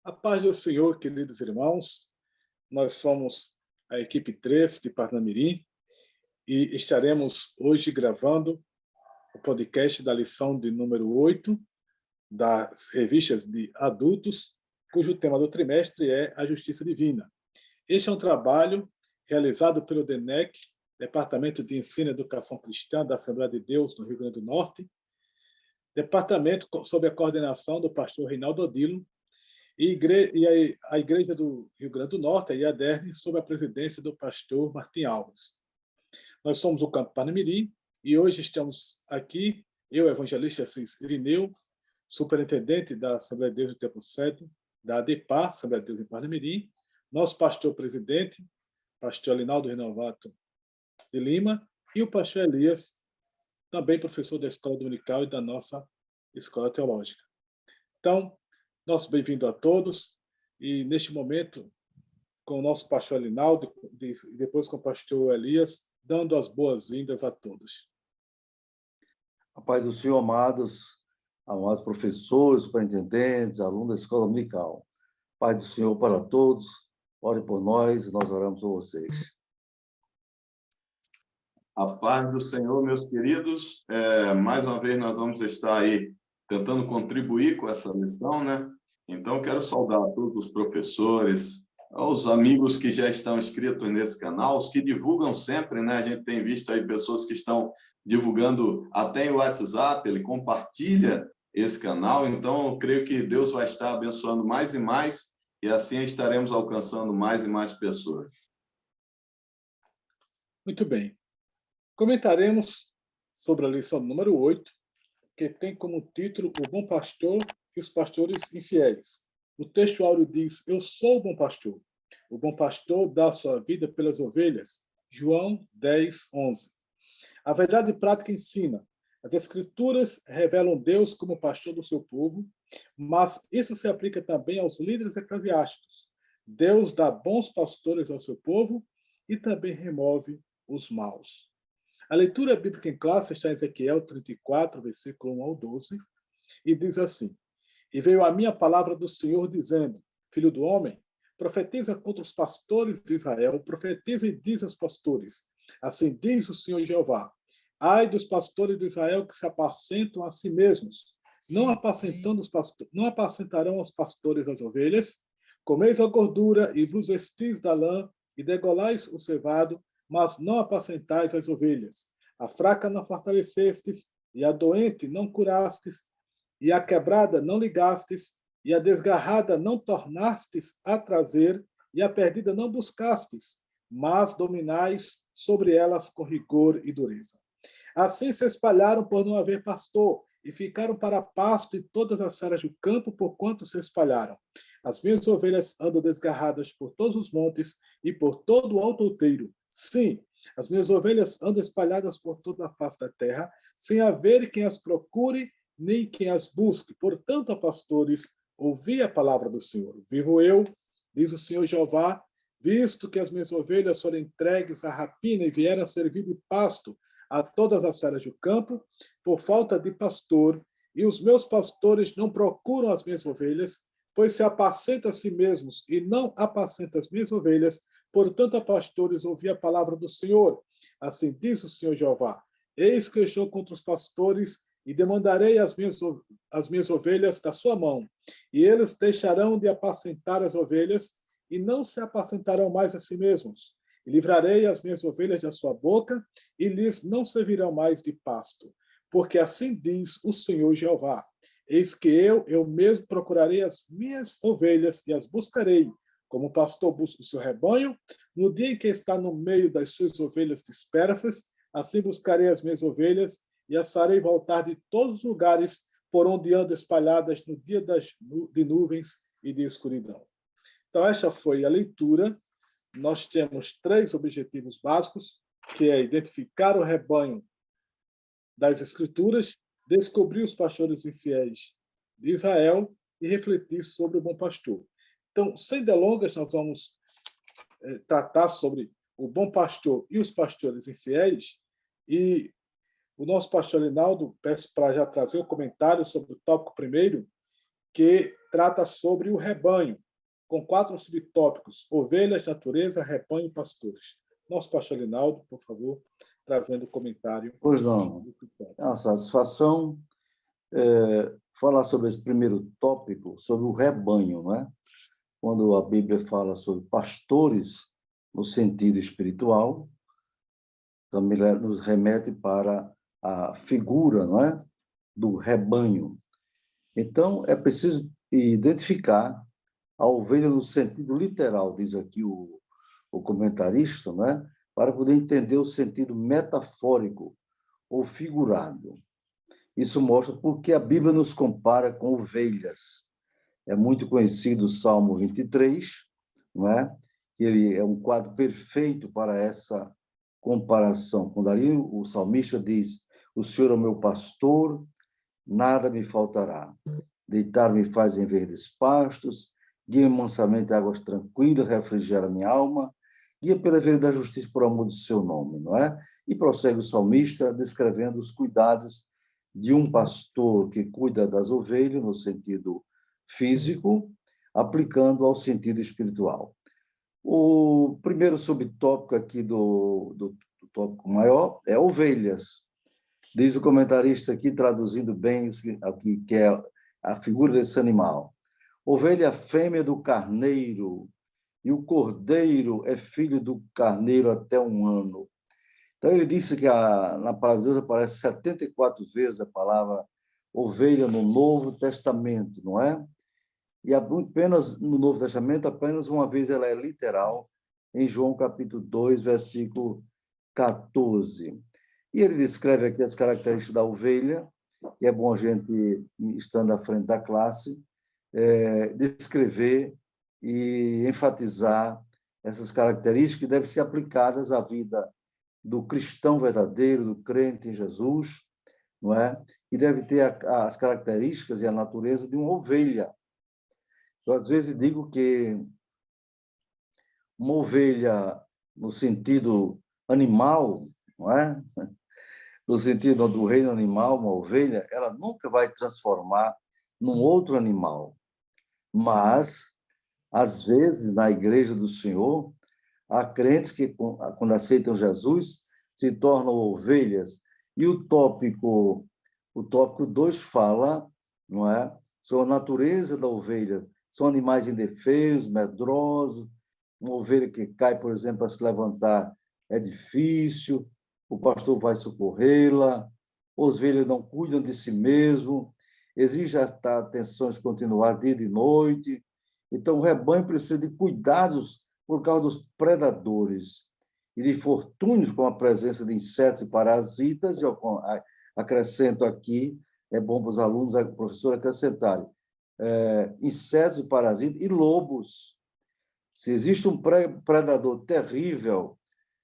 A paz do Senhor, queridos irmãos. Nós somos a equipe 3 de Parnamirim e estaremos hoje gravando o podcast da lição de número 8 das revistas de adultos, cujo tema do trimestre é a Justiça Divina. Este é um trabalho realizado pelo DENEC, Departamento de Ensino e Educação Cristã da Assembleia de Deus, no Rio Grande do Norte, departamento sob a coordenação do pastor Reinaldo Odilo, e a Igreja do Rio Grande do Norte, a IADERN, sob a presidência do pastor Martim Alves. Nós somos o Campo Parnamirim e hoje estamos aqui, eu, evangelista Assis Irineu, superintendente da Assembleia de Deus do Templo Sede, da ADEPAR, Assembleia de Deus em Parnamirim, nosso pastor-presidente, pastor Alinaldo Renovato de Lima, e o pastor Elias, também professor da Escola Dominical e da nossa Escola Teológica. Então, nosso bem-vindo a todos, e neste momento, com o nosso pastor Alinaldo, e depois com o pastor Elias, dando as boas-vindas a todos. A paz do Senhor, amados professores, superintendentes, alunos da Escola Dominical. Paz do Senhor para todos, ore por nós, nós oramos por vocês. A paz do Senhor, meus queridos. Mais uma vez nós vamos estar aí tentando contribuir com essa lição, né? Então, quero saudar a todos os professores, aos amigos que já estão inscritos nesse canal, os que divulgam sempre, né? A gente tem visto aí pessoas que estão divulgando até em WhatsApp, ele compartilha esse canal. Então, eu creio que Deus vai estar abençoando mais e mais, e assim estaremos alcançando mais e mais pessoas. Muito bem. Comentaremos sobre a lição número 8, que tem como título O Bom Pastor e os Pastores Infiéis. O texto áureo diz: Eu sou o bom pastor. O bom pastor dá a sua vida pelas ovelhas. João 10, 11. A verdade prática ensina. As Escrituras revelam Deus como pastor do seu povo, mas isso se aplica também aos líderes eclesiásticos. Deus dá bons pastores ao seu povo e também remove os maus. A leitura bíblica em classe está em Ezequiel 34, versículo 1 ao 12, e diz assim: E veio a minha palavra do Senhor, dizendo: Filho do homem, profetiza contra os pastores de Israel, profetiza e diz aos pastores: Assim diz o Senhor Jeová: Ai dos pastores de Israel que se apacentam a si mesmos, não apacentarão os pastores as ovelhas, comeis a gordura e vos vestis da lã, e degolais o cevado, mas não apacentais as ovelhas. A fraca não fortalecestes, e a doente não curastes, e a quebrada não ligastes, e a desgarrada não tornastes a trazer, e a perdida não buscastes, mas dominais sobre elas com rigor e dureza. Assim se espalharam por não haver pastor, e ficaram para pasto em todas as seras do campo, porquanto se espalharam. As minhas ovelhas andam desgarradas por todos os montes e por todo o alto outeiro. Sim, as minhas ovelhas andam espalhadas por toda a face da terra, sem haver quem as procure, nem quem as busque. Portanto, ó pastores, ouvi a palavra do Senhor. Vivo eu, diz o Senhor Jeová, visto que as minhas ovelhas foram entregues à rapina e vieram servir de pasto a todas as seras do campo, por falta de pastor, e os meus pastores não procuram as minhas ovelhas, pois se apacentam a si mesmos e não apacentam as minhas ovelhas. Portanto, ó pastores, ouvi a palavra do Senhor. Assim diz o Senhor Jeová: Eis que eu estou contra os pastores e demandarei as minhas ovelhas da sua mão. E eles deixarão de apacentar as ovelhas e não se apacentarão mais a si mesmos. E livrarei as minhas ovelhas da sua boca e lhes não servirão mais de pasto. Porque assim diz o Senhor Jeová: Eis que eu mesmo procurarei as minhas ovelhas e as buscarei, como o pastor busca o seu rebanho, no dia em que está no meio das suas ovelhas dispersas, assim buscarei as minhas ovelhas e as farei voltar de todos os lugares por onde andam espalhadas no dia de nuvens e de escuridão. Então, esta foi a leitura. Nós temos 3 objetivos básicos, que é identificar o rebanho das Escrituras, descobrir os pastores infiéis de Israel e refletir sobre o bom pastor. Então, sem delongas, nós vamos tratar sobre o bom pastor e os pastores infiéis. E o nosso pastor Alinaldo, peço para já trazer o comentário sobre o tópico primeiro, que trata sobre o rebanho, com 4 subtópicos: ovelhas, natureza, rebanho e pastores. Nosso pastor Linaldo, por favor, trazendo o comentário. Pois não. É uma satisfação falar sobre esse primeiro tópico, sobre o rebanho, não é? Quando a Bíblia fala sobre pastores no sentido espiritual, também nos remete para a figura, não é, do rebanho. Então, é preciso identificar a ovelha no sentido literal, diz aqui o comentarista, né, para poder entender o sentido metafórico ou figurado. Isso mostra porque a Bíblia nos compara com ovelhas. É muito conhecido o Salmo 23, não é? Ele é um quadro perfeito para essa comparação. Quando ali o salmista diz: o Senhor é o meu pastor, nada me faltará. Deitar-me faz em verdes pastos, guia-me mansamente a águas tranquilas, refrigera minha alma, guia pela vereda da justiça por amor do seu nome, não é? E prossegue o salmista descrevendo os cuidados de um pastor que cuida das ovelhas no sentido físico, aplicando ao sentido espiritual. O primeiro subtópico aqui do tópico maior é ovelhas. Diz o comentarista aqui, traduzindo bem aqui, que é a figura desse animal. Ovelha fêmea do carneiro, e o cordeiro é filho do carneiro até 1 ano. Então, ele disse que na palavra de Deus aparece 74 vezes a palavra ovelha no Novo Testamento, não é? E apenas no Novo Testamento, apenas uma vez ela é literal, em João capítulo 2, versículo 14. E ele descreve aqui as características da ovelha, e é bom a gente, estando à frente da classe, descrever e enfatizar essas características que devem ser aplicadas à vida do cristão verdadeiro, do crente em Jesus, não é? E deve ter as características e a natureza de uma ovelha. Eu, às vezes, digo que uma ovelha, no sentido animal, não é? No sentido do reino animal, uma ovelha, ela nunca vai transformar num outro animal. Mas, às vezes, na igreja do Senhor, há crentes que, quando aceitam Jesus, se tornam ovelhas. E o tópico 2 fala, não é, sobre a natureza da ovelha. São animais indefesos, medrosos. Uma ovelha que cai, por exemplo, a se levantar é difícil, o pastor vai socorrê-la, as ovelhas não cuidam de si mesmo, exige atenções continuar dia e noite. Então, o rebanho precisa de cuidados por causa dos predadores e de infortúnios com a presença de insetos e parasitas. E eu acrescento aqui, é bom para os alunos, a professora acrescentarem, insetos e parasitas e lobos. Se existe um predador terrível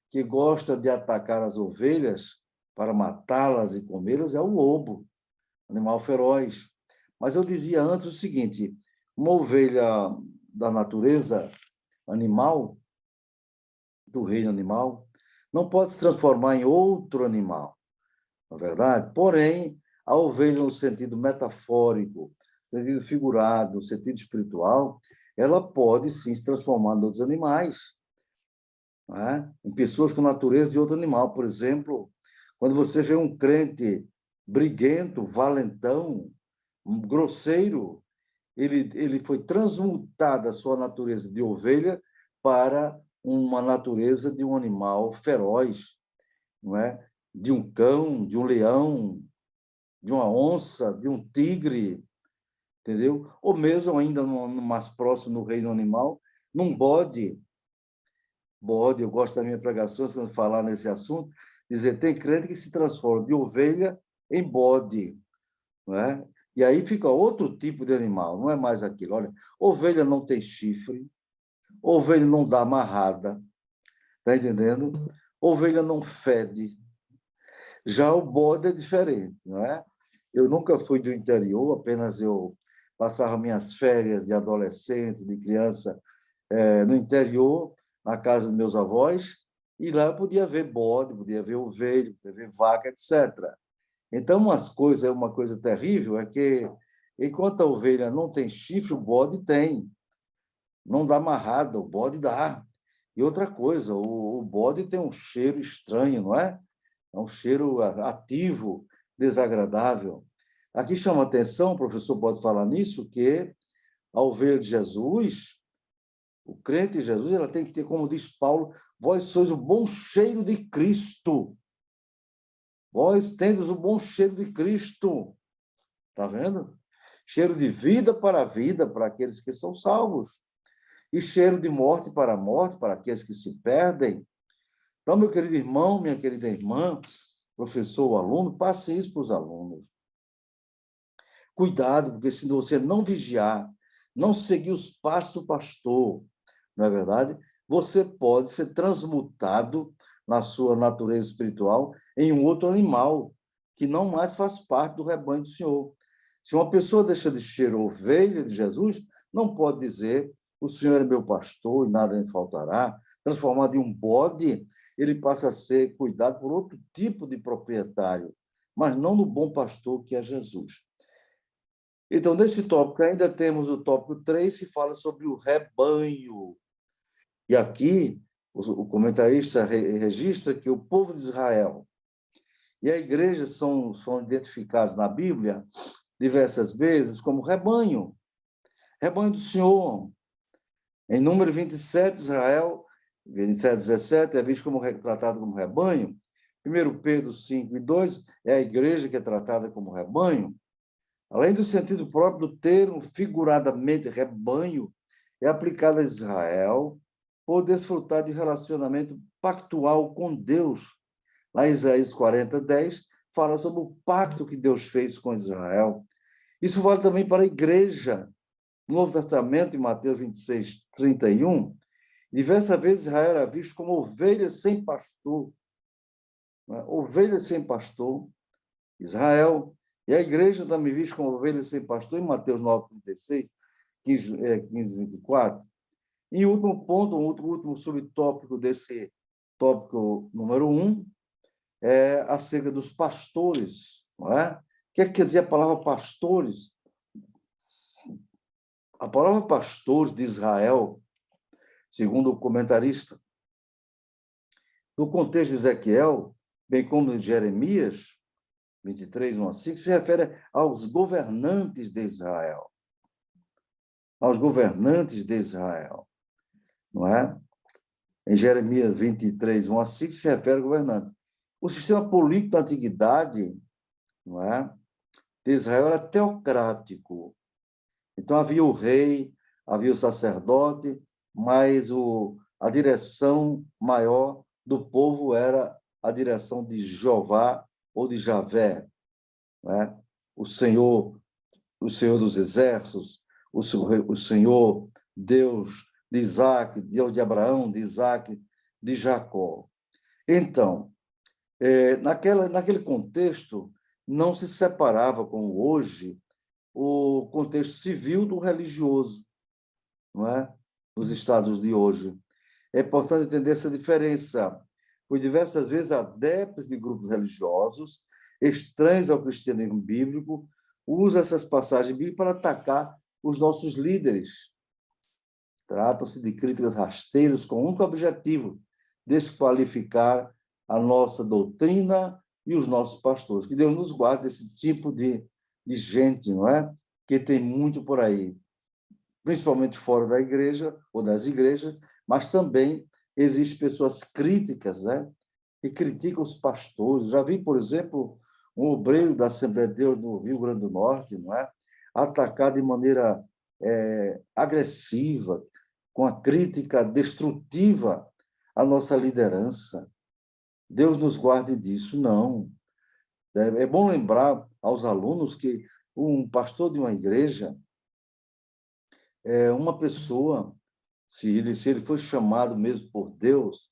que gosta de atacar as ovelhas para matá-las e comê-las, é o lobo, animal feroz. Mas eu dizia antes o seguinte: uma ovelha da natureza animal, do reino animal, não pode se transformar em outro animal, não é verdade? Porém, a ovelha, no sentido metafórico, no sentido figurado, no sentido espiritual, ela pode sim se transformar em outros animais, não é? Em pessoas com natureza de outro animal. Por exemplo, quando você vê um crente briguento, valentão, grosseiro, ele foi transmutado a sua natureza de ovelha para uma natureza de um animal feroz, não é? De um cão, de um leão, de uma onça, de um tigre, entendeu? Ou mesmo ainda no mais próximo no reino animal, num bode. Bode, eu gosto da minha pregação, quando falar nesse assunto, dizer, tem crente que se transforma de ovelha em bode, não é? E aí fica outro tipo de animal, não é mais aquilo. Olha, ovelha não tem chifre, ovelha não dá amarrada, está entendendo? Ovelha não fede. Já o bode é diferente, não é? Eu nunca fui do interior, apenas eu passava minhas férias de adolescente, de criança, no interior, na casa dos meus avós, e lá eu podia ver bode, podia ver ovelha, podia ver vaca, etc. Então, uma coisa terrível é que Enquanto a ovelha não tem chifre, o bode tem. Não dá amarrada, o bode dá. E outra coisa, o bode tem um cheiro estranho, não é? É um cheiro ativo, desagradável. Aqui chama a atenção, o professor pode falar nisso, que a ovelha de Jesus, o crente em Jesus, ela tem que ter, como diz Paulo, vós sois o bom cheiro de Cristo. Vós tendes o bom cheiro de Cristo. Está vendo? Cheiro de vida para a vida, para aqueles que são salvos. E cheiro de morte para a morte, para aqueles que se perdem. Então, meu querido irmão, minha querida irmã, professor ou aluno, passe isso para os alunos. Cuidado, porque se você não vigiar, não seguir os passos do pastor, não é verdade? Você pode ser transmutado na sua natureza espiritual em um outro animal, que não mais faz parte do rebanho do Senhor. Se uma pessoa deixa de ser ovelha de Jesus, não pode dizer, o Senhor é meu pastor e nada me faltará. Transformado em um bode, ele passa a ser cuidado por outro tipo de proprietário, mas não no bom pastor que é Jesus. Então, nesse tópico, ainda temos o tópico 3, que fala sobre o rebanho. E aqui, o comentarista registra que o povo de Israel e a igreja são identificados na Bíblia diversas vezes como rebanho do Senhor. Em número 27, Israel, 27, 17, é visto como tratado como rebanho. 1 Pedro 5 e 2 é a igreja que é tratada como rebanho. Além do sentido próprio do termo, figuradamente, rebanho, é aplicado a Israel por desfrutar de relacionamento pactual com Deus. Lá em Isaías 40, 10, fala sobre o pacto que Deus fez com Israel. Isso vale também para a igreja. No Novo Testamento, em Mateus 26, 31, diversas vezes Israel era visto como ovelha sem pastor. Ovelha sem pastor. Israel. E a igreja também vista como ovelha sem pastor, em Mateus 9, 36, 15, 24. E último ponto, último subtópico desse tópico número 1, é acerca dos pastores. Não é? O que é que quer dizer a palavra pastores? A palavra pastores de Israel, segundo o comentarista, no contexto de Ezequiel, bem como de Jeremias, 23, 1 a 5, se refere aos governantes de Israel. Aos governantes de Israel. Não é? Em Jeremias 23, 1 a 5, se refere a governantes. O sistema político da antiguidade, não é? De Israel era teocrático. Então, havia o rei, havia o sacerdote, mas a direção maior do povo era a direção de Jeová ou de Javé, né? O Senhor dos exércitos, o Senhor Deus de Isaac, Deus de Abraão, de Isaac, de Jacó. Então, naquele contexto, não se separava, como hoje, o contexto civil do religioso, não é? Nos estados de hoje. É importante entender essa diferença, pois diversas vezes adeptos de grupos religiosos, estranhos ao cristianismo bíblico, usam essas passagens bíblicas para atacar os nossos líderes. Tratam-se de críticas rasteiras com o único objetivo: desqualificar a nossa doutrina e os nossos pastores. Que Deus nos guarde desse tipo de gente, não é? Que tem muito por aí, principalmente fora da igreja ou das igrejas, mas também existem pessoas críticas, né? Que criticam os pastores. Já vi, por exemplo, um obreiro da Assembleia de Deus no Rio Grande do Norte, não é? Atacar de maneira agressiva, com a crítica destrutiva à nossa liderança. Deus nos guarde disso, não. É bom lembrar aos alunos que um pastor de uma igreja é uma pessoa, se ele foi chamado mesmo por Deus,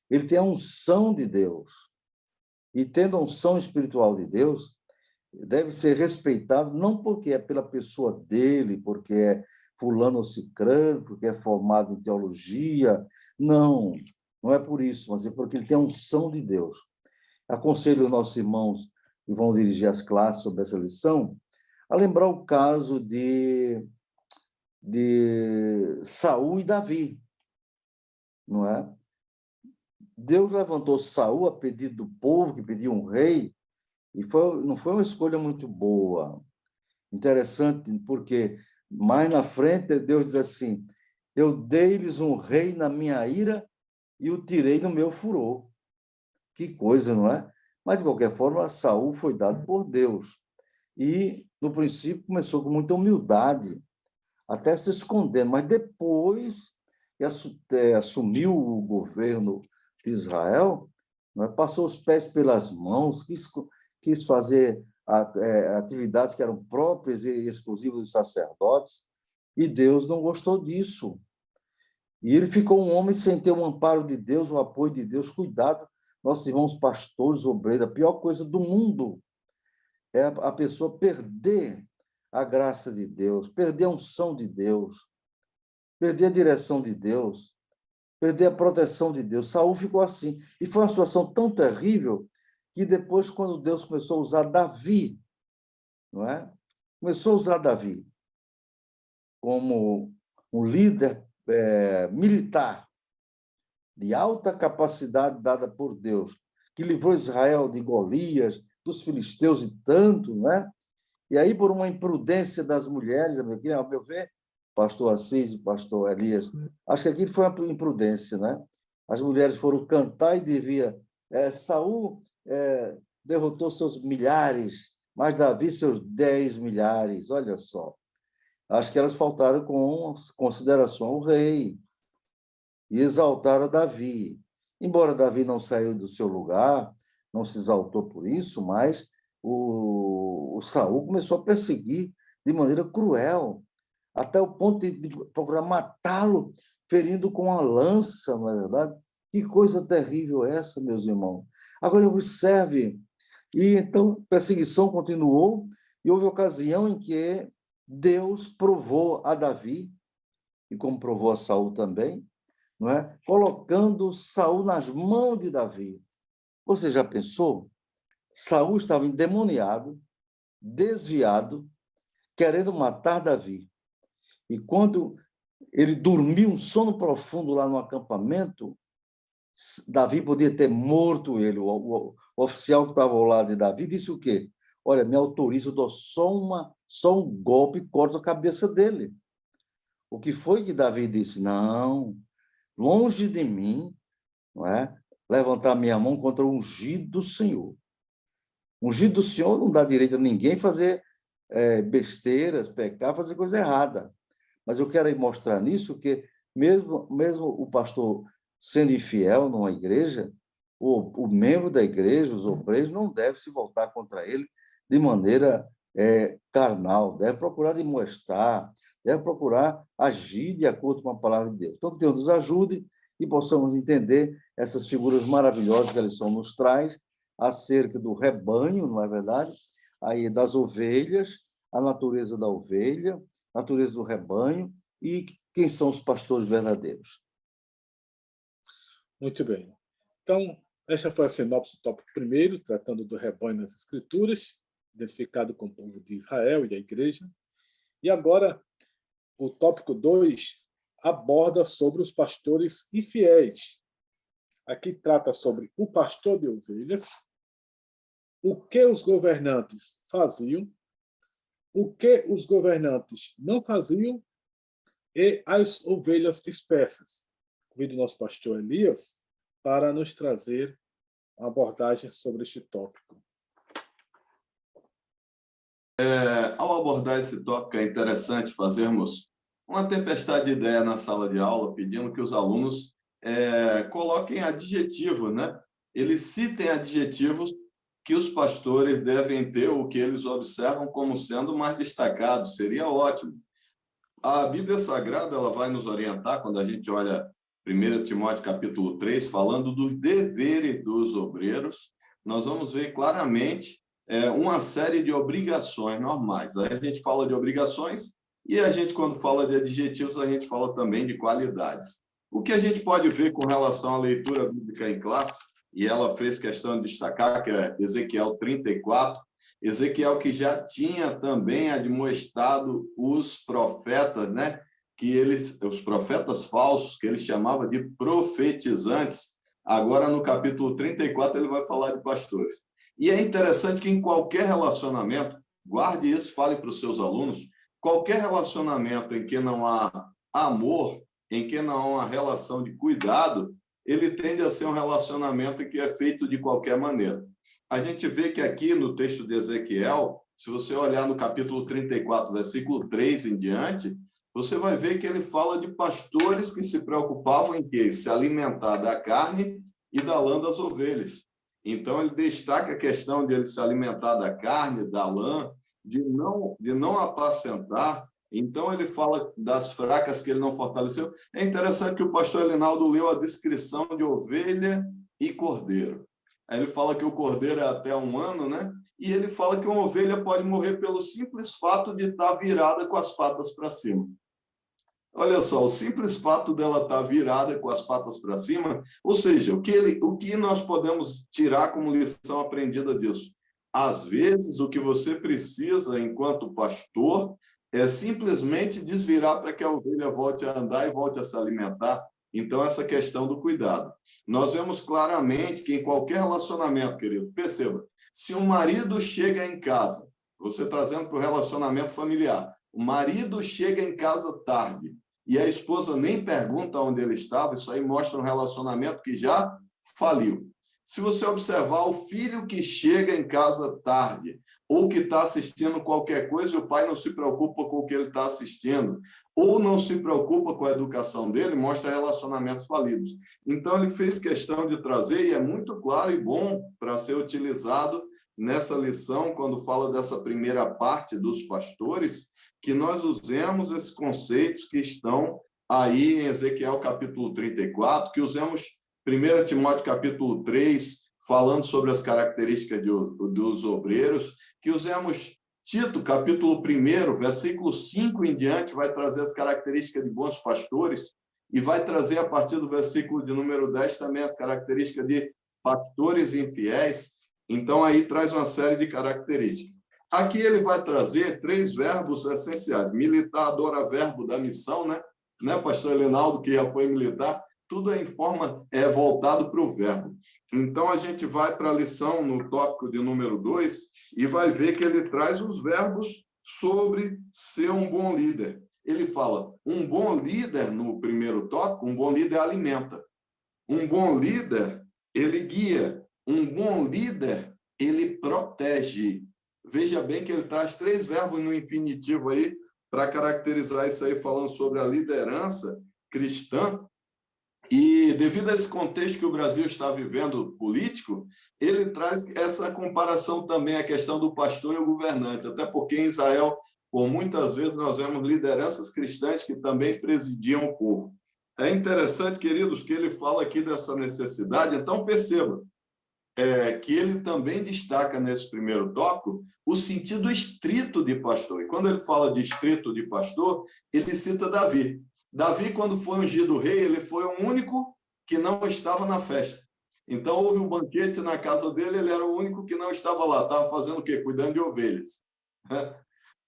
ele tem a unção de Deus. E tendo a unção espiritual de Deus, deve ser respeitado, não porque é pela pessoa dele, porque é fulano ou cicrano, porque é formado em teologia. Não, não é por isso, mas é porque ele tem a unção de Deus. Aconselho os nossos irmãos que vão dirigir as classes sobre essa lição a lembrar o caso de Saul e Davi, não é? Deus levantou Saul a pedido do povo, que pedia um rei, e não foi uma escolha muito boa. Interessante, porque mais na frente Deus diz assim: eu dei-lhes um rei na minha ira e o tirei no meu furor. Que coisa, não é? Mas, de qualquer forma, Saul foi dado por Deus. E, no princípio, começou com muita humildade, até se escondendo, mas depois que assumiu o governo de Israel, não é? Passou os pés pelas mãos, quis fazer atividades que eram próprias e exclusivas dos sacerdotes, e Deus não gostou disso. E ele ficou um homem sem ter o amparo de Deus, o apoio de Deus. Cuidado, nossos irmãos pastores, obreiros, a pior coisa do mundo é a pessoa perder a graça de Deus, perder a unção de Deus, perder a direção de Deus, perder a proteção de Deus. Saul ficou assim. E foi uma situação tão terrível que depois, quando Deus começou a usar Davi, não é? Começou a usar Davi como um líder militar de alta capacidade dada por Deus, que livrou Israel de Golias, dos filisteus e tanto, não é? E aí, por uma imprudência das mulheres, ao meu ver, pastor Assis e pastor Elias, acho que aquilo foi uma imprudência, né? As mulheres foram cantar e devia Saul derrotou seus milhares, mas Davi seus 10 milhares, olha só. Acho que elas faltaram com consideração ao rei e exaltaram Davi. Embora Davi não saiu do seu lugar, não se exaltou por isso, mas o Saul começou a perseguir de maneira cruel, até o ponto de procurar matá-lo, ferindo com a lança, não é verdade? Que coisa terrível essa, meus irmãos. Agora, observe, e então a perseguição continuou, e houve ocasião em que Deus provou a Davi, e como provou a Saul também, não é? Colocando Saul nas mãos de Davi. Você já pensou? Saul estava endemoniado, desviado, querendo matar Davi. E quando ele dormiu um sono profundo lá no acampamento, Davi podia ter morto ele. O oficial que estava ao lado de Davi disse o quê? Olha, me autoriza, eu dou só um golpe e corto a cabeça dele. O que foi que Davi disse? Não, longe de mim, não é? Levantar minha mão contra o ungido do Senhor. O ungido do Senhor não dá direito a ninguém fazer besteiras, pecar, fazer coisa errada. Mas eu quero mostrar nisso que, mesmo o pastor sendo infiel numa igreja, o membro da igreja, os obreiros, não deve se voltar contra ele de maneira carnal, deve procurar demonstrar, deve procurar agir de acordo com a palavra de Deus. Então, que Deus nos ajude e possamos entender essas figuras maravilhosas que a lição nos traz acerca do rebanho, não é verdade? Aí das ovelhas, a natureza da ovelha, a natureza do rebanho e quem são os pastores verdadeiros. Muito bem. Então, essa foi a sinopse do tópico 1º, tratando do rebanho nas Escrituras, identificado com o povo de Israel e a igreja. E agora, o tópico 2 aborda sobre os pastores infiéis. Aqui trata sobre o pastor de ovelhas, o que os governantes faziam, o que os governantes não faziam e as ovelhas dispersas. Convido o nosso pastor Elias para nos trazer uma abordagem sobre este tópico. Ao abordar esse tópico, é interessante fazermos uma tempestade de ideia na sala de aula, pedindo que os alunos coloquem adjetivo, né? Eles citem adjetivos que os pastores devem ter ou que eles observam como sendo mais destacados. Seria ótimo. A Bíblia Sagrada ela vai nos orientar, quando a gente olha 1 Timóteo capítulo 3, falando dos deveres dos obreiros, nós vamos ver claramente uma série de obrigações normais. Aí a gente fala de obrigações e a gente, quando fala de adjetivos, a gente fala também de qualidades. O que a gente pode ver com relação à leitura bíblica em classe, e ela fez questão de destacar, que é Ezequiel 34, Ezequiel que já tinha também admoestado os profetas, né? Os profetas falsos, que ele chamava de profetizantes. Agora, no capítulo 34, ele vai falar de pastores. E é interessante que em qualquer relacionamento, guarde isso, fale para os seus alunos, qualquer relacionamento em que não há amor, em que não há uma relação de cuidado, ele tende a ser um relacionamento que é feito de qualquer maneira. A gente vê que aqui no texto de Ezequiel, se você olhar no capítulo 34, versículo 3 em diante, você vai ver que ele fala de pastores que se preocupavam em quê? Se alimentar da carne e da lã das ovelhas. Então, ele destaca a questão de ele se alimentar da carne, da lã, de não apacentar. Então, ele fala das fracas que ele não fortaleceu. É interessante que o pastor Elinaldo leu a descrição de ovelha e cordeiro. Aí ele fala que o cordeiro é até 1 ano, né? E ele fala que uma ovelha pode morrer pelo simples fato de estar virada com as patas para cima. Olha só, o simples fato dela estar virada com as patas para cima, ou seja, o que nós podemos tirar como lição aprendida disso? Às vezes, o que você precisa, enquanto pastor, é simplesmente desvirar para que a ovelha volte a andar e volte a se alimentar. Então, essa questão do cuidado. Nós vemos claramente que em qualquer relacionamento, querido, perceba, se um marido chega em casa, você trazendo para o relacionamento familiar, o marido chega em casa tarde e a esposa nem pergunta onde ele estava, isso aí mostra um relacionamento que já faliu. Se você observar o filho que chega em casa tarde ou que está assistindo qualquer coisa e o pai não se preocupa com o que ele está assistindo, ou não se preocupa com a educação dele, mostra relacionamentos falidos. Então, ele fez questão de trazer, e é muito claro e bom para ser utilizado nessa lição, quando fala dessa primeira parte dos pastores, que nós usemos esses conceitos que estão aí em Ezequiel capítulo 34, que usemos 1 Timóteo capítulo 3, falando sobre as características dos obreiros, que usemos Tito, capítulo 1, versículo 5 em diante, vai trazer as características de bons pastores, e vai trazer, a partir do versículo de número 10, também as características de pastores infiéis. Então, aí traz uma série de características. Aqui ele vai trazer 3 verbos essenciais. Militar adora verbo da missão, né? Pastor Elinaldo, que já foi militar, tudo é em forma voltado para o verbo. Então, a gente vai para a lição no tópico de número 2 e vai ver que ele traz os verbos sobre ser um bom líder. Ele fala, um bom líder, no primeiro tópico, um bom líder alimenta. Um bom líder, ele guia. Um bom líder, ele protege. Veja bem que ele traz 3 verbos no infinitivo aí para caracterizar isso aí, falando sobre a liderança cristã. E devido a esse contexto que o Brasil está vivendo político, ele traz essa comparação também à questão do pastor e o governante, até porque em Israel, por muitas vezes, nós vemos lideranças cristãs que também presidiam o povo. É interessante, queridos, que ele fala aqui dessa necessidade, então perceba que ele também destaca nesse primeiro tópico o sentido estrito de pastor. E quando ele fala de estrito de pastor, ele cita Davi. Davi, quando foi ungido rei, ele foi o único que não estava na festa. Então, houve um banquete na casa dele, ele era o único que não estava lá. Estava fazendo o quê? Cuidando de ovelhas.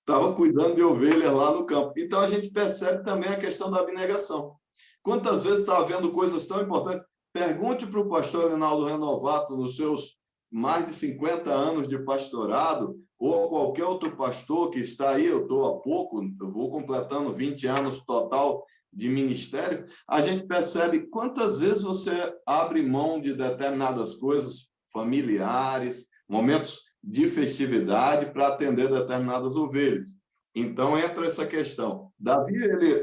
Estava cuidando de ovelhas lá no campo. Então, a gente percebe também a questão da abnegação. Quantas vezes está havendo coisas tão importantes? Pergunte para o pastor Elinaldo Renovato, nos seus mais de 50 anos de pastorado, ou qualquer outro pastor que está aí, eu estou há pouco, eu vou completando 20 anos total de ministério, a gente percebe quantas vezes você abre mão de determinadas coisas familiares, momentos de festividade para atender determinadas ovelhas. Então, entra essa questão. Davi,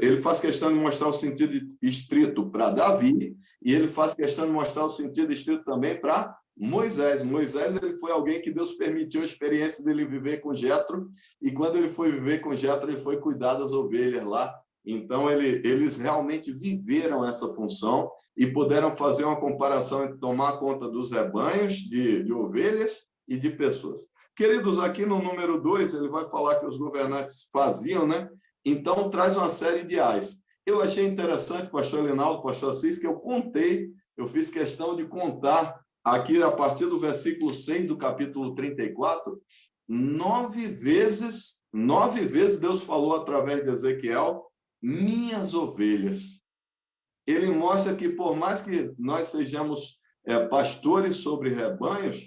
ele faz questão de mostrar o sentido estrito para Davi, e ele faz questão de mostrar o sentido estrito também para Moisés. Moisés, ele foi alguém que Deus permitiu a experiência dele viver com Jetro, e quando ele foi viver com Jetro, ele foi cuidar das ovelhas lá. Então, eles realmente viveram essa função e puderam fazer uma comparação entre tomar conta dos rebanhos de ovelhas e de pessoas. Queridos, aqui no número 2, ele vai falar que os governantes faziam, né? Então, traz uma série de ais. Eu achei interessante, pastor Elinaldo, pastor Assis, que eu fiz questão de contar aqui, a partir do versículo 6 do capítulo 34, 9 vezes Deus falou através de Ezequiel, minhas ovelhas. Ele mostra que, por mais que nós sejamos pastores sobre rebanhos,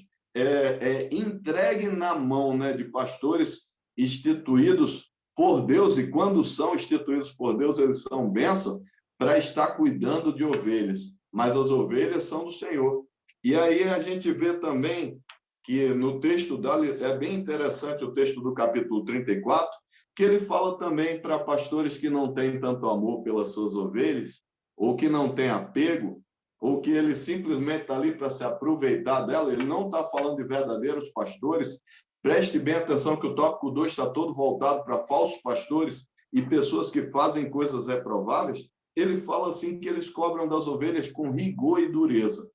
entregue na mão, né, de pastores instituídos por Deus, e quando são instituídos por Deus, eles são bênção, para estar cuidando de ovelhas. Mas as ovelhas são do Senhor. E aí a gente vê também que no texto é bem interessante o texto do capítulo 34, que ele fala também para pastores que não têm tanto amor pelas suas ovelhas, ou que não têm apego, ou que ele simplesmente está ali para se aproveitar dela. Ele não está falando de verdadeiros pastores. Preste bem atenção que o tópico 2 está todo voltado para falsos pastores e pessoas que fazem coisas reprováveis. Ele fala assim que eles cobram das ovelhas com rigor e dureza.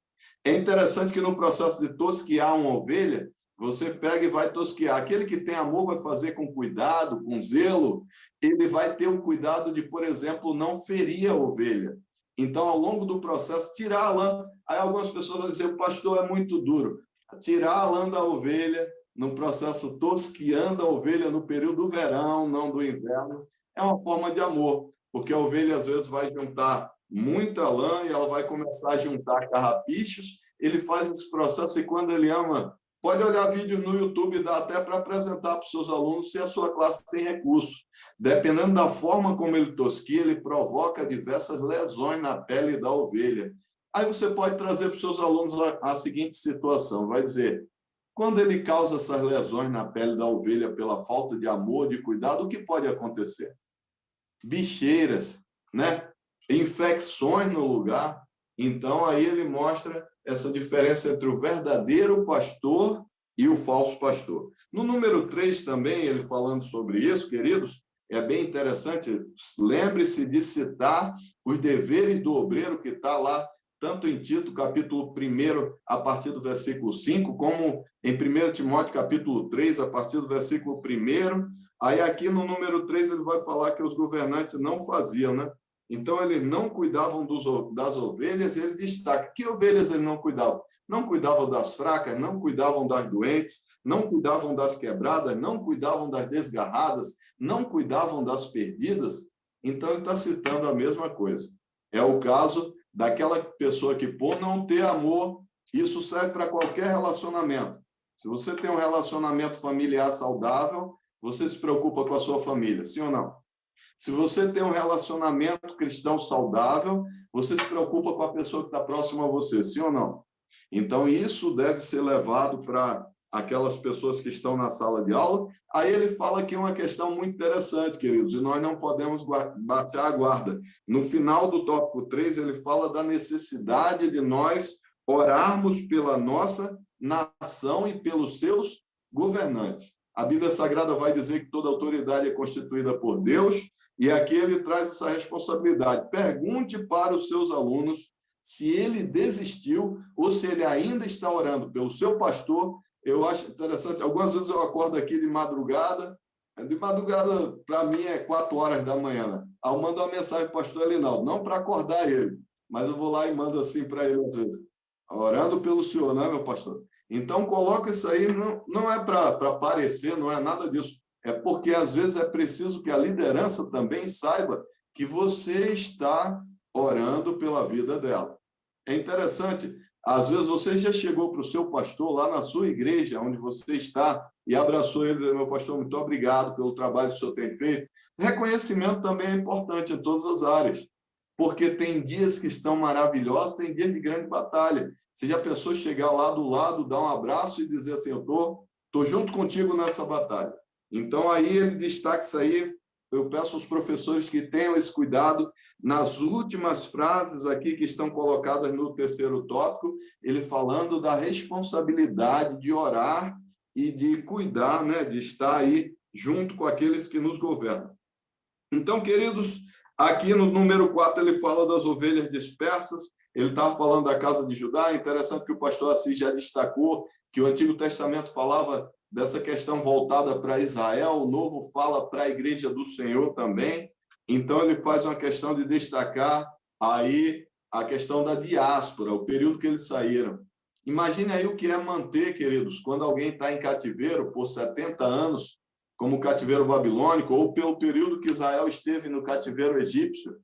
É interessante que no processo de tosquiar uma ovelha, você pega e vai tosquiar. Aquele que tem amor vai fazer com cuidado, com zelo. Ele vai ter o cuidado de, por exemplo, não ferir a ovelha. Então, ao longo do processo, tirar a lã. Aí algumas pessoas vão dizer, o pastor é muito duro. Tirar a lã da ovelha, no processo tosquiando a ovelha no período do verão, não do inverno, é uma forma de amor, porque a ovelha às vezes vai juntar muita lã e ela vai começar a juntar carrapichos. Ele faz esse processo e quando ele ama, pode olhar vídeos no YouTube, dá até para apresentar para os seus alunos se a sua classe tem recurso. Dependendo da forma como ele tosquia, ele provoca diversas lesões na pele da ovelha. Aí você pode trazer para os seus alunos a seguinte situação, vai dizer, quando ele causa essas lesões na pele da ovelha pela falta de amor, de cuidado, o que pode acontecer? Bicheiras, né? Infecções no lugar. Então, aí ele mostra essa diferença entre o verdadeiro pastor e o falso pastor. No número 3 também, ele falando sobre isso, queridos, é bem interessante, lembre-se de citar os deveres do obreiro, que está lá, tanto em Tito, capítulo 1, a partir do versículo 5, como em 1 Timóteo, capítulo 3, a partir do versículo 1. Aí aqui no número 3 ele vai falar que os governantes não faziam, né? Então, eles não cuidavam das ovelhas, e ele destaca que ovelhas ele não cuidava. Não cuidavam das fracas, não cuidavam das doentes, não cuidavam das quebradas, não cuidavam das desgarradas, não cuidavam das perdidas. Então, ele está citando a mesma coisa. É o caso daquela pessoa que, por não ter amor, isso serve para qualquer relacionamento. Se você tem um relacionamento familiar saudável, você se preocupa com a sua família, sim ou não? Se você tem um relacionamento cristão saudável, você se preocupa com a pessoa que está próxima a você, sim ou não? Então, isso deve ser levado para aquelas pessoas que estão na sala de aula. Aí ele fala aqui uma questão muito interessante, queridos, e nós não podemos baixar a guarda. No final do tópico 3, ele fala da necessidade de nós orarmos pela nossa nação e pelos seus governantes. A Bíblia Sagrada vai dizer que toda autoridade é constituída por Deus, e aqui ele traz essa responsabilidade. Pergunte para os seus alunos se ele desistiu ou se ele ainda está orando pelo seu pastor. Eu acho interessante, algumas vezes eu acordo aqui de madrugada para mim é 4 horas da manhã, né? Aí eu mando uma mensagem para o pastor Elinaldo, não para acordar ele, mas eu vou lá e mando assim para ele às vezes, orando pelo senhor, não é, meu pastor? Então, coloca isso aí, não é para parecer, não é nada disso. É porque, às vezes, é preciso que a liderança também saiba que você está orando pela vida dela. É interessante, às vezes você já chegou para o seu pastor lá na sua igreja, onde você está, e abraçou ele e disse, meu pastor, muito obrigado pelo trabalho que o senhor tem feito. Reconhecimento também é importante em todas as áreas, porque tem dias que estão maravilhosos, tem dias de grande batalha. Você já pensou chegar lá do lado, dar um abraço e dizer assim, eu estou junto contigo nessa batalha. Então, aí ele destaca isso aí. Eu peço aos professores que tenham esse cuidado. Nas últimas frases aqui que estão colocadas no 3º tópico, ele falando da responsabilidade de orar e de cuidar, né, de estar aí junto com aqueles que nos governam. Então, queridos, aqui no número 4 ele fala das ovelhas dispersas. Ele estava falando da casa de Judá. É interessante que o pastor Assis já destacou que o Antigo Testamento falava dessa questão voltada para Israel, o Novo fala para a igreja do Senhor também. Então, ele faz uma questão de destacar aí a questão da diáspora, o período que eles saíram. Imagine aí o que é manter, queridos, quando alguém está em cativeiro por 70 anos, como o cativeiro babilônico, ou pelo período que Israel esteve no cativeiro egípcio,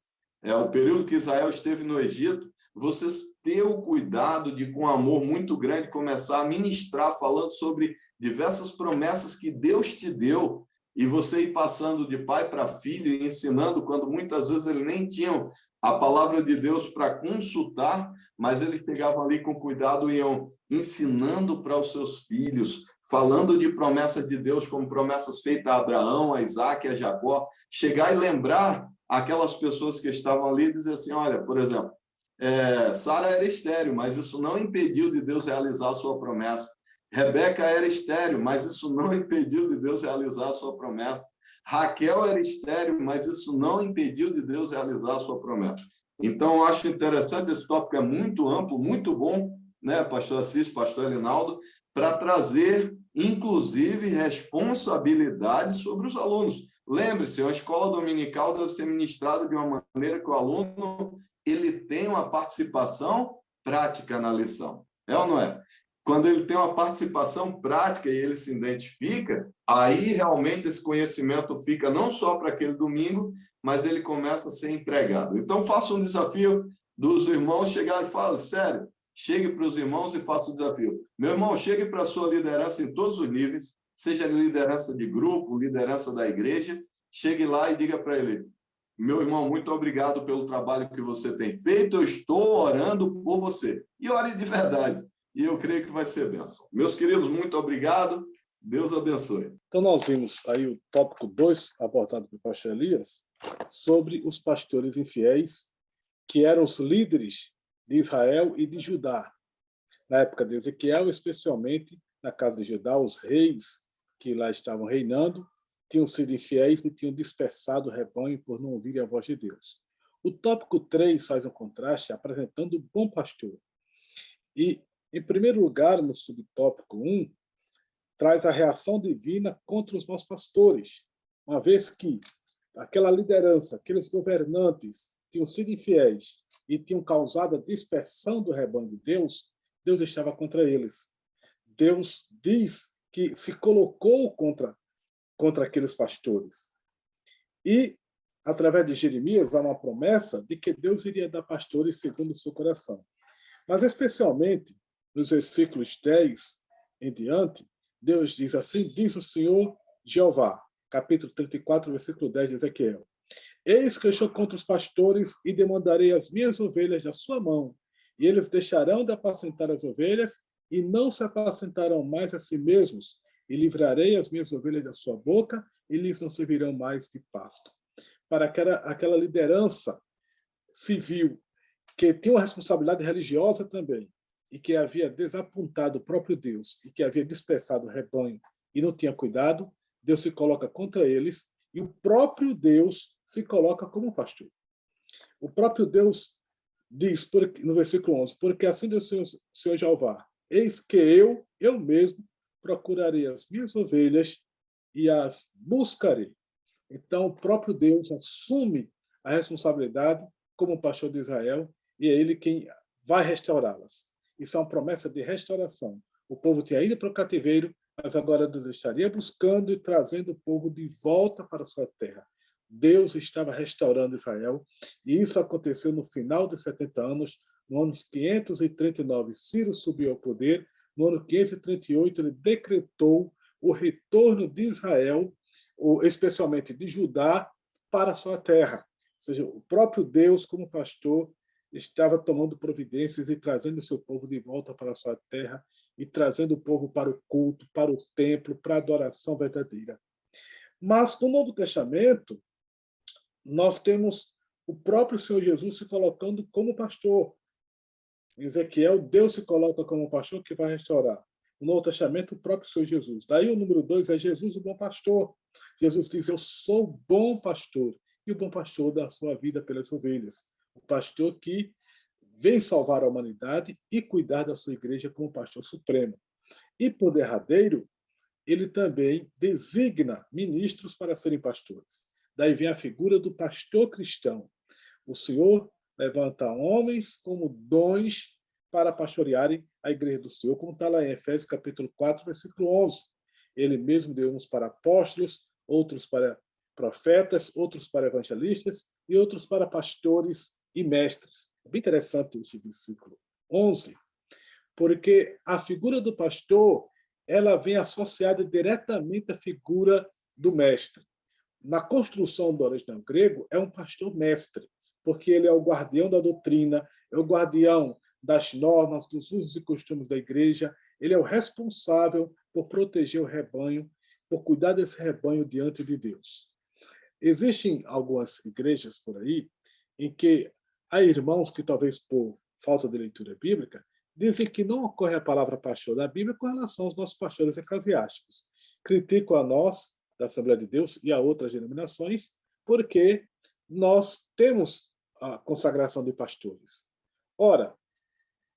o período que Israel esteve no Egito, vocês ter o cuidado de, com amor muito grande, começar a ministrar, falando sobre diversas promessas que Deus te deu, e você ir passando de pai para filho, e ensinando, quando muitas vezes eles nem tinham a palavra de Deus para consultar, mas eles chegavam ali com cuidado e iam ensinando para os seus filhos, falando de promessas de Deus, como promessas feitas a Abraão, a Isaac, a Jacó, chegar e lembrar aquelas pessoas que estavam ali e dizer assim, olha, por exemplo, Sara era estéril, mas isso não impediu de Deus realizar a sua promessa. Rebeca era estéril, mas isso não impediu de Deus realizar a sua promessa. Raquel era estéril, mas isso não impediu de Deus realizar a sua promessa. Então, eu acho interessante, esse tópico é muito amplo, muito bom, né, pastor Assis, pastor Elinaldo, para trazer, inclusive, responsabilidade sobre os alunos. Lembre-se, a escola dominical deve ser ministrada de uma maneira que o aluno ele tenha uma participação prática na lição. É ou não é? Quando ele tem uma participação prática e ele se identifica, aí realmente esse conhecimento fica não só para aquele domingo, mas ele começa a ser empregado. Então, faça um desafio dos irmãos chegarem e falem, sério, chegue para os irmãos e faça o desafio. Meu irmão, chegue para a sua liderança em todos os níveis, seja liderança de grupo, liderança da igreja, chegue lá e diga para ele, meu irmão, muito obrigado pelo trabalho que você tem feito, eu estou orando por você. E ore de verdade. E eu creio que vai ser bênção. Meus queridos, muito obrigado. Deus abençoe. Então, nós vimos aí o tópico 2, abordado pelo pastor Elias, sobre os pastores infiéis, que eram os líderes de Israel e de Judá. Na época de Ezequiel, especialmente na casa de Judá, os reis que lá estavam reinando tinham sido infiéis e tinham dispersado o rebanho por não ouvirem a voz de Deus. O tópico 3 faz um contraste apresentando o bom pastor. E, em primeiro lugar, no subtópico 1, traz a reação divina contra os maus pastores, uma vez que aquela liderança, aqueles governantes tinham sido infiéis e tinham causado a dispersão do rebanho de Deus, Deus estava contra eles. Deus diz que se colocou contra aqueles pastores. E, através de Jeremias, há uma promessa de que Deus iria dar pastores segundo o seu coração. Mas, especialmente, nos versículos 10 em diante, Deus diz assim, diz o Senhor Jeová, capítulo 34, versículo 10 de Ezequiel. Eis que eu estou contra os pastores e demandarei as minhas ovelhas da sua mão, e eles deixarão de apacentar as ovelhas e não se apacentarão mais a si mesmos, e livrarei as minhas ovelhas da sua boca, e lhes não servirão mais de pasto. Para aquela liderança civil, que tinha uma responsabilidade religiosa também, e que havia desapontado o próprio Deus, e que havia dispersado o rebanho, e não tinha cuidado, Deus se coloca contra eles, e o próprio Deus se coloca como pastor. O próprio Deus diz, no versículo 11, porque assim diz o Senhor Jeová, eis que eu mesmo, procurarei as minhas ovelhas e as buscarei. Então, o próprio Deus assume a responsabilidade como pastor de Israel e é ele quem vai restaurá-las. Isso é uma promessa de restauração. O povo tinha ido para o cativeiro, mas agora Deus estaria buscando e trazendo o povo de volta para a sua terra. Deus estava restaurando Israel e isso aconteceu no final de 70 anos, no ano 539, Ciro subiu ao poder. No ano 538, ele decretou o retorno de Israel, especialmente de Judá, para a sua terra. Ou seja, o próprio Deus, como pastor, estava tomando providências e trazendo o seu povo de volta para a sua terra e trazendo o povo para o culto, para o templo, para a adoração verdadeira. Mas, no Novo Testamento, nós temos o próprio Senhor Jesus se colocando como pastor. Em Ezequiel, Deus se coloca como pastor que vai restaurar. No Novo Testamento, o próprio Senhor Jesus. Daí o número 2 é Jesus, o bom pastor. Jesus diz, eu sou o bom pastor. E o bom pastor dá a sua vida pelas ovelhas. O pastor que vem salvar a humanidade e cuidar da sua igreja como pastor supremo. E, por derradeiro, ele também designa ministros para serem pastores. Daí vem a figura do pastor cristão. O Senhor levanta homens como dons para pastorearem a igreja do Senhor, como está lá em Efésios capítulo 4, versículo 11. Ele mesmo deu uns para apóstolos, outros para profetas, outros para evangelistas e outros para pastores e mestres. É bem interessante esse versículo 11, porque a figura do pastor ela vem associada diretamente à figura do mestre. Na construção do original grego, é um pastor mestre, porque ele é o guardião da doutrina, é o guardião das normas, dos usos e costumes da igreja, ele é o responsável por proteger o rebanho, por cuidar desse rebanho diante de Deus. Existem algumas igrejas por aí em que há irmãos que, talvez por falta de leitura bíblica, dizem que não ocorre a palavra pastor na Bíblia com relação aos nossos pastores eclesiásticos. Criticam a nós, da Assembleia de Deus, e a outras denominações, porque nós temos a consagração de pastores. Ora,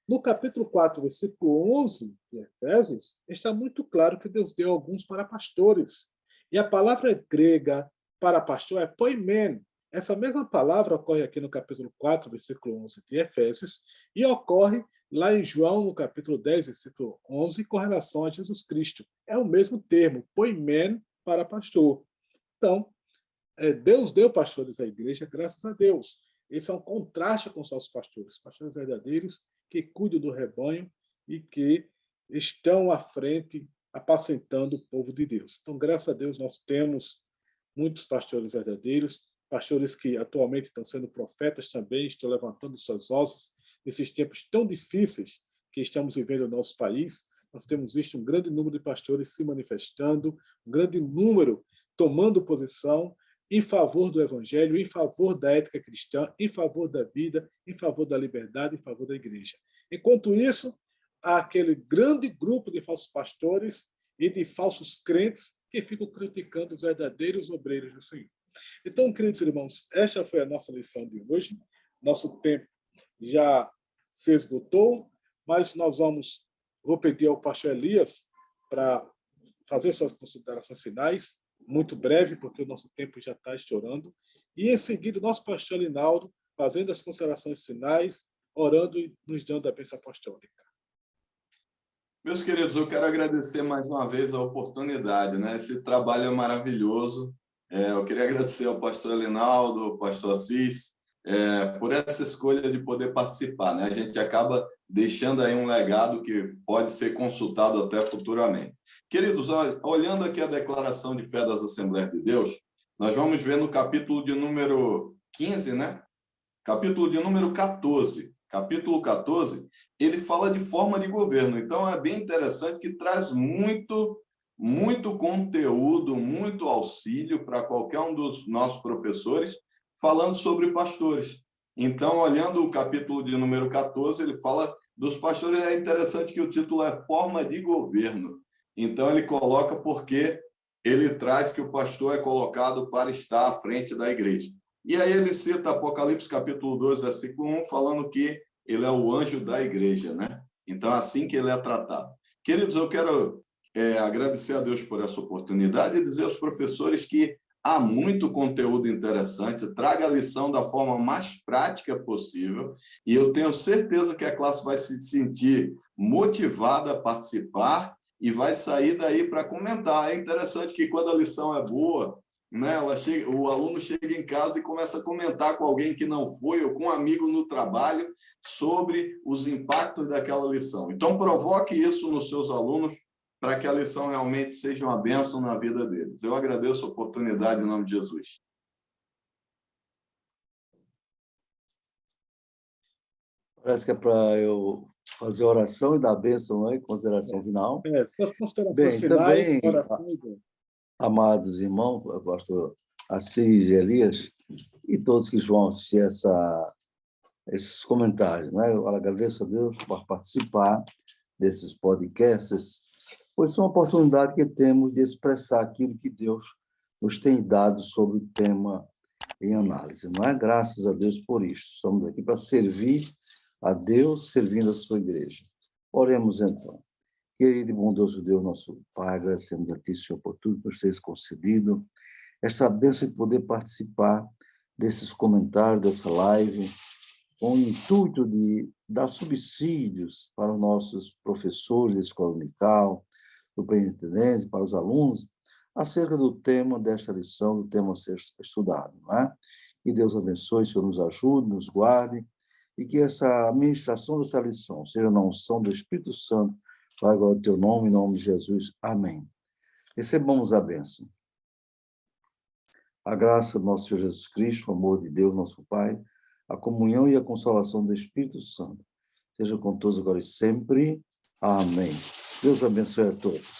no capítulo 4, versículo 11 de Efésios, está muito claro que Deus deu alguns para pastores. E a palavra grega para pastor é poimen. Essa mesma palavra ocorre aqui no capítulo 4, versículo 11 de Efésios, e ocorre lá em João, no capítulo 10, versículo 11, com relação a Jesus Cristo. É o mesmo termo, poimen, para pastor. Então, Deus deu pastores à igreja, graças a Deus. Esse é um contraste com os nossos pastores verdadeiros, que cuidam do rebanho e que estão à frente, apacentando o povo de Deus. Então, graças a Deus, nós temos muitos pastores verdadeiros, pastores que atualmente estão sendo profetas também, estão levantando suas vozes nesses tempos tão difíceis que estamos vivendo no nosso país. Nós temos visto um grande número de pastores se manifestando, um grande número tomando posição em favor do evangelho, em favor da ética cristã, em favor da vida, em favor da liberdade, em favor da igreja. Enquanto isso, há aquele grande grupo de falsos pastores e de falsos crentes que ficam criticando os verdadeiros obreiros do Senhor. Então, queridos irmãos, esta foi a nossa lição de hoje. Nosso tempo já se esgotou, mas vou pedir ao pastor Elias para fazer suas considerações finais, muito breve, porque o nosso tempo já está estourando. E, em seguida, o nosso pastor Linaldo, fazendo as considerações finais, orando e nos dando a bênção apostólica. Meus queridos, eu quero agradecer mais uma vez a oportunidade, né? Esse trabalho é maravilhoso. Eu queria agradecer ao pastor Linaldo, ao pastor Assis, por essa escolha de poder participar, né? A gente acaba deixando aí um legado que pode ser consultado até futuramente. Queridos, olhando aqui a declaração de fé das Assembleias de Deus, nós vamos ver no capítulo de número 15, né? Capítulo de número 14. Capítulo 14, ele fala de forma de governo. Então, é bem interessante que traz muito conteúdo, muito auxílio para qualquer um dos nossos professores, falando sobre pastores. Então, olhando o capítulo de número 14, ele fala dos pastores. É interessante que o título é Forma de Governo. Então, ele coloca porque ele traz que o pastor é colocado para estar à frente da igreja. E aí ele cita Apocalipse capítulo 2, versículo 1, falando que ele é o anjo da igreja, né? Então, assim que ele é tratado. Queridos, eu quero agradecer a Deus por essa oportunidade e dizer aos professores que há muito conteúdo interessante, traga a lição da forma mais prática possível, e eu tenho certeza que a classe vai se sentir motivada a participar e vai sair daí para comentar. É interessante que quando a lição é boa, né, o aluno chega em casa e começa a comentar com alguém que não foi ou com um amigo no trabalho sobre os impactos daquela lição. Então, provoque isso nos seus alunos para que a lição realmente seja uma bênção na vida deles. Eu agradeço a oportunidade em nome de Jesus. Parece que é para eu fazer oração e dar bênção, né? Consideração final. As considerações Bem, finais, também, orações. amados irmãos, pastor Assis e Elias, e todos que vão assistir esses comentários, né? Eu agradeço a Deus por participar desses podcasts, pois são uma oportunidade que temos de expressar aquilo que Deus nos tem dado sobre o tema em análise, não é? Graças a Deus por isso. Estamos aqui para servir a Deus, servindo a sua igreja. Oremos então. Querido e bondoso Deus, nosso Pai, agradecemos a Ti, Senhor, por tudo que nos tens concedido, essa bênção de poder participar desses comentários, dessa live, com o intuito de dar subsídios para os nossos professores da escola dominical, superintendentes, para os alunos, acerca do tema desta lição, do tema a ser estudado, não é? Que Deus abençoe, Senhor nos ajude, nos guarde, e que essa ministração dessa lição seja na unção do Espírito Santo, para agora o teu nome, em nome de Jesus. Amém. Recebamos a bênção. A graça do nosso Senhor Jesus Cristo, o amor de Deus, nosso Pai, a comunhão e a consolação do Espírito Santo, seja com todos agora e sempre. Amém. Deus abençoe a todos.